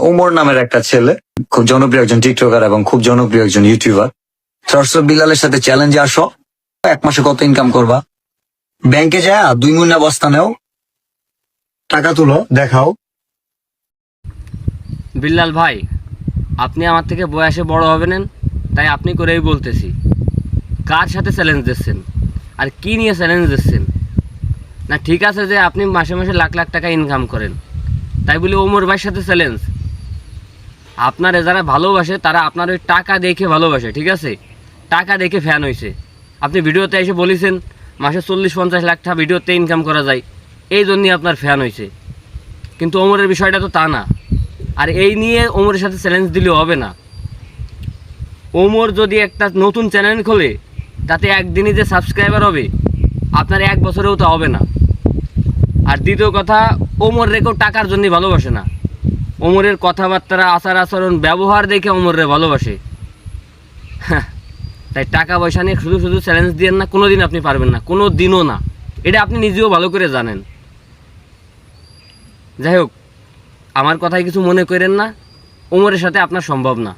ওমর নামের একটা ছেলে, খুব জনপ্রিয় একজন টিকটকার এবং খুব জনপ্রিয় একজন ইউটিউবার। সরসব বিলালের সাথে চ্যালেঞ্জে আসো, 1 মাসে কত ইনকাম করবা, ব্যাংকে যায় 2 মুন্না বস্তা নেও, টাকা তুলো, দেখাও। বিল্লাল ভাই, আপনি আমার থেকে বয়সে বড় হবেন, তাই আপনি করেই বলতেছি, কার সাথে চ্যালেঞ্জ দিচ্ছেন আর কি নিয়ে চ্যালেঞ্জ দিচ্ছেন? না ঠিক আছে যে আপনি মাসে মাসে লাখ লাখ টাকা ইনকাম করেন, তাই বলে ওমর ভাইয়ের সাথে চ্যালেঞ্জ? আপনারা যারা ভালোবাসে তারা আপনার ওই টাকা দেখে ভালোবাসে, ঠিক আছে? টাকা দেখে ফ্যান হয়েছে। আপনি ভিডিওতে এসে বলেছেন মাসে 40-50 লাখ টাকা ভিডিওতে ইনকাম করা যায়, এই জন্যই আপনার ফ্যান হয়েছে। কিন্তু ওমরের বিষয়টা তো তা না। আর এই নিয়ে ওমরের সাথে চ্যালেঞ্জ দিলেও হবে না। ওমর যদি একটা নতুন চ্যানেল খোলে, তাতে একদিনই যে সাবস্ক্রাইবার হবে, আপনার 1 বছরেও তো হবে না। আর দ্বিতীয় কথা, ওমর রেখেও টাকার জন্য ভালোবাসে না। ওমরের কথাবার্তা, আচার আচরণ, ব্যবহার দেখে ওমরে ভালোবাসে। তাই টাকা পয়সা নিয়ে শুধু শুধু চ্যালেঞ্জ দিয়েন না, কোনো দিন আপনি পারবেন না, কোনো দিনও না। এটা আপনি নিজেও ভালো করে জানেন। যাই হোক, আমার কথায় কিছু মনে করেন না, ওমরের সাথে আপনার সম্ভব না।